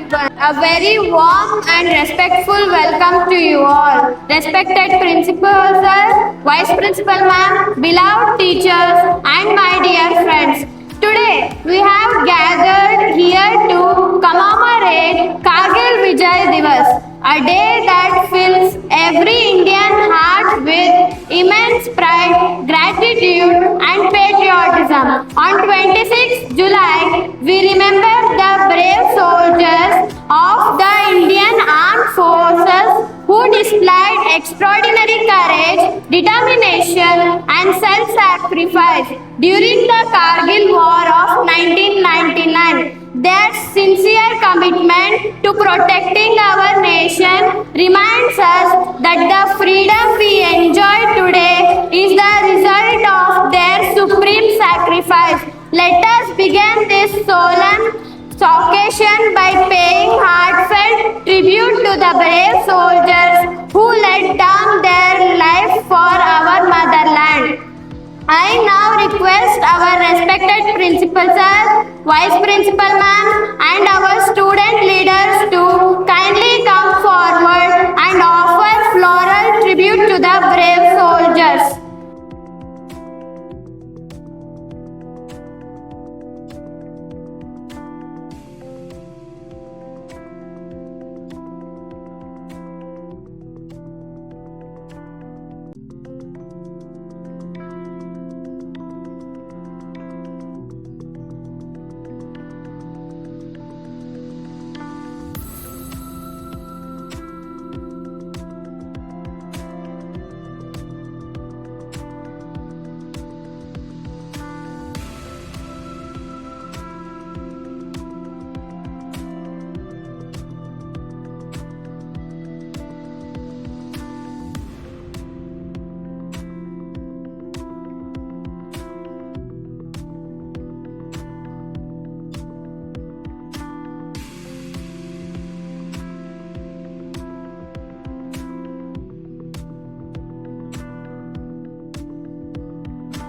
everyone. A very warm and respectful welcome to you all. Respected Principal Sir, Vice Principal Ma'am, beloved teachers, and my dear friends. Today we have gathered here to commemorate Kargil Vijay Divas, a day that fills every Indian heart with immense pride, gratitude, and patriotism. On 26th July, we remember the brave soldiers of the Indian Armed Forces who displayed extraordinary courage, determination, and self sacrifice during the Kargil War of 1999. Their sincere commitment to protecting our nation reminds us that the freedom we enjoy today is the result of their supreme sacrifice. Let us begin this solemn occasion by paying heartfelt tribute to the brave soldiers who laid down their life for our motherland. I now request our respected Principal Sir, Vice Principal Ma'am, and our student leaders to kindly come forward and offer floral tribute to the brave soldiers.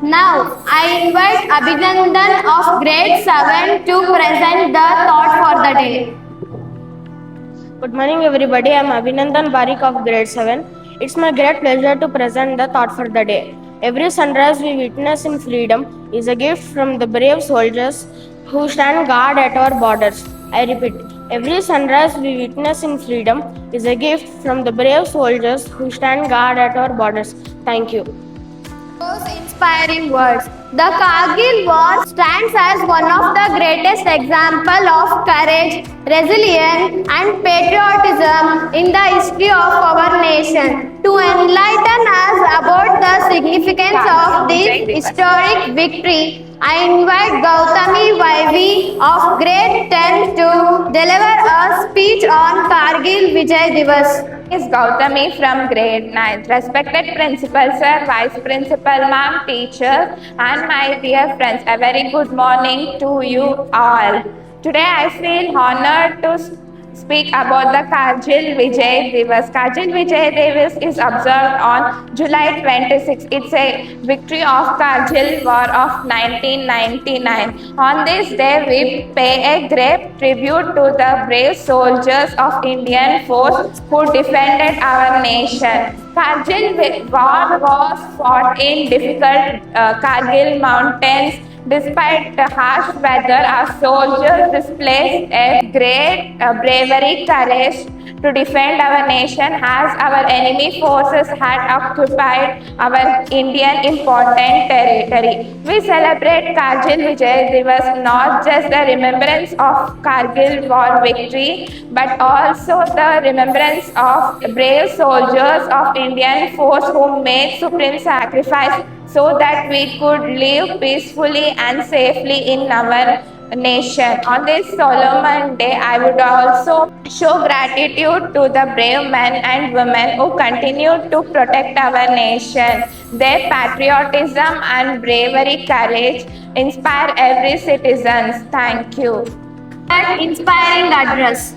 Now, I invite Abhinandan of grade 7 to present the thought for the day. Good morning everybody, I am Abhinandan Barik of grade 7. It's my great pleasure to present the thought for the day. Every sunrise we witness in freedom is a gift from the brave soldiers who stand guard at our borders. I repeat, every sunrise we witness in freedom is a gift from the brave soldiers who stand guard at our borders. Thank you. Those inspiring words. The Kargil War stands as one of the greatest examples of courage, resilience, and patriotism in the history of our nation. To enlighten us about the significance of this historic victory, I invite Gautami YV of grade 10 to deliver a speech on Kargil Vijay Divas. Is Gautami from grade 9. Respected Principal Sir, Vice Principal Ma'am, teachers, and my dear friends, a very good morning to you all. Today I feel honored to speak about the Kargil Vijay Divas. Kargil Vijay Divas is observed on July 26. It's a victory of Kargil War of 1999. On this day, we pay a great tribute to the brave soldiers of Indian force who defended our nation. Kargil War was fought in difficult Kargil mountains. Despite the harsh weather, our soldiers displayed a great bravery, courage to defend our nation as our enemy forces had occupied our Indian important territory. We celebrate Kargil Vijay Divas not just the remembrance of Kargil War victory, but also the remembrance of brave soldiers of Indian force who made supreme sacrifice so that we could live peacefully and safely in our nation. On this solemn day, I would also show gratitude to the brave men and women who continue to protect our nation. Their patriotism and bravery, courage inspire every citizen. Thank you. That inspiring address.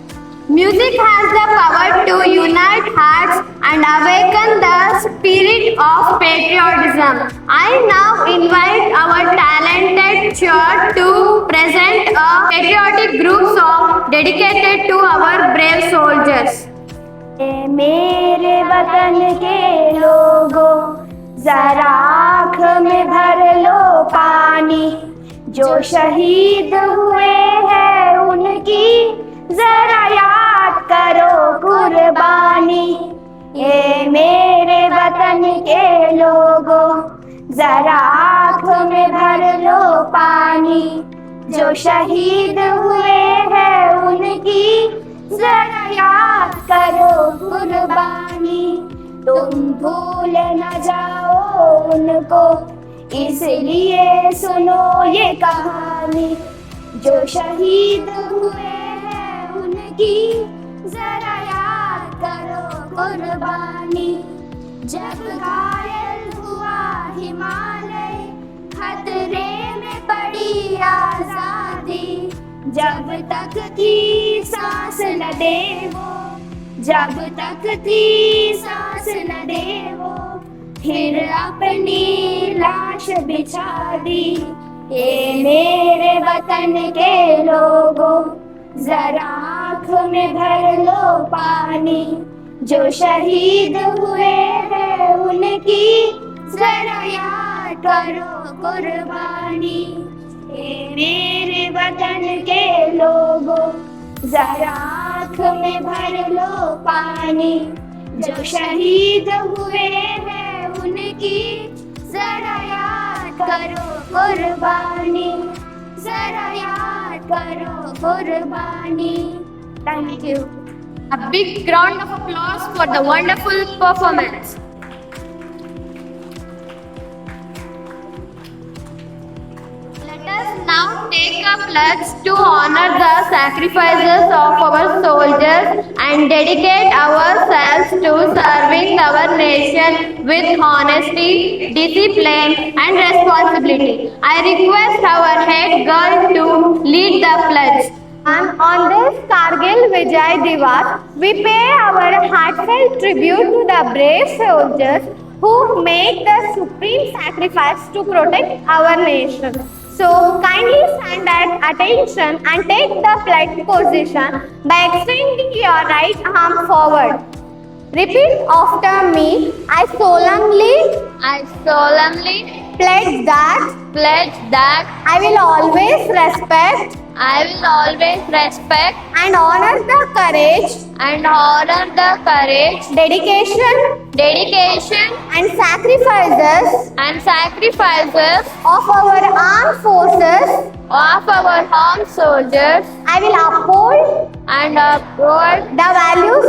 Music has the power to unite hearts and awaken the spirit of patriotism. I now invite our talented choir to present a patriotic group song dedicated to our brave soldiers. मेरे वतन के लोगों, जरा आँख में भर लो पानी। जो शहीद हुए हैं उनकी जरा याद करो कुर्बानी। ये मेरे वतन के लोगों, जरा आँख में भर लो पानी। जो शहीद हुए हैं उनकी जरा याद करो कुर्बानी। तुम भूल न जाओ उनको, इसलिए सुनो ये कहानी। जो शहीद हुए हैं उनकी जरा याद करो कुर्बानी। जब घायल हुआ हिमालय, खतरे में पड़ी आजादी। जब तक थी सांस न दे वो, जब तक थी सांस न दे वो, फिर अपनी लाश बिछा दी। ये मेरे वतन के लोगों, जरा आँख में भर लो पानी। जो शहीद हुए हैं उनकी जरा याद करो कुर्बानी। ये मेरे वतन के लोगों, जरा आँख में भर लो पानी। जो शहीद हुए हैं उनकी जरा याद करो कुर्बानी। जरा याद करो कुर्बानी। Thank you. A big round of applause for the wonderful performance. Let us now take a pledge to honor the sacrifices of our soldiers and dedicate ourselves to serving our nation with honesty, discipline, and responsibility. I request our head girl to lead the pledge. And on this Kargil Vijay Diwas, we pay our heartfelt tribute to the brave soldiers who made the supreme sacrifice to protect our nation. So kindly stand at attention and take the pledge position by extending your right arm forward. Repeat after me. I solemnly pledge that I will always respect and honor the courage, dedication and sacrifices of our armed forces. I will uphold the values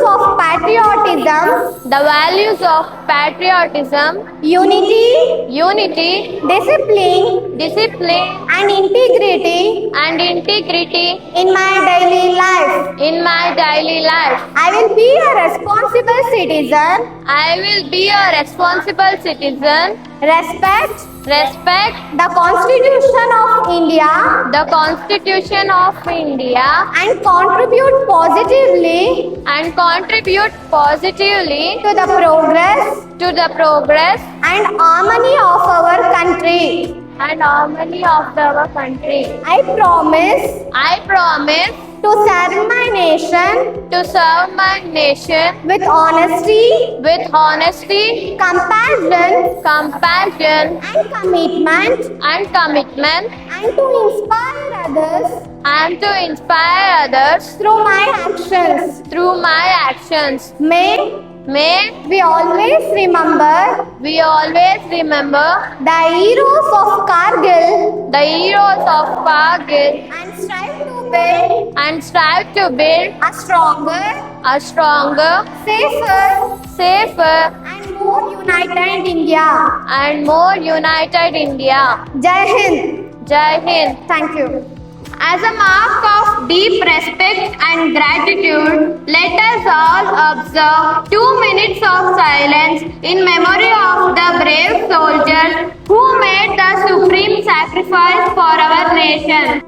of patriotism, unity, discipline and integrity in my daily life. I will be a responsible citizen. Respect the Constitution of India and contribute positively to the progress and harmony of our country. I promise to serve my nation with honesty, compassion and commitment, and to inspire others through my actions. May we always remember the heroes of Kargil and strive to build a stronger, safer and more united India. Jai Hind. Thank you. As a mark of deep respect and gratitude, let us all observe 2 minutes of silence in memory of the brave soldiers who made the supreme sacrifice for our nation.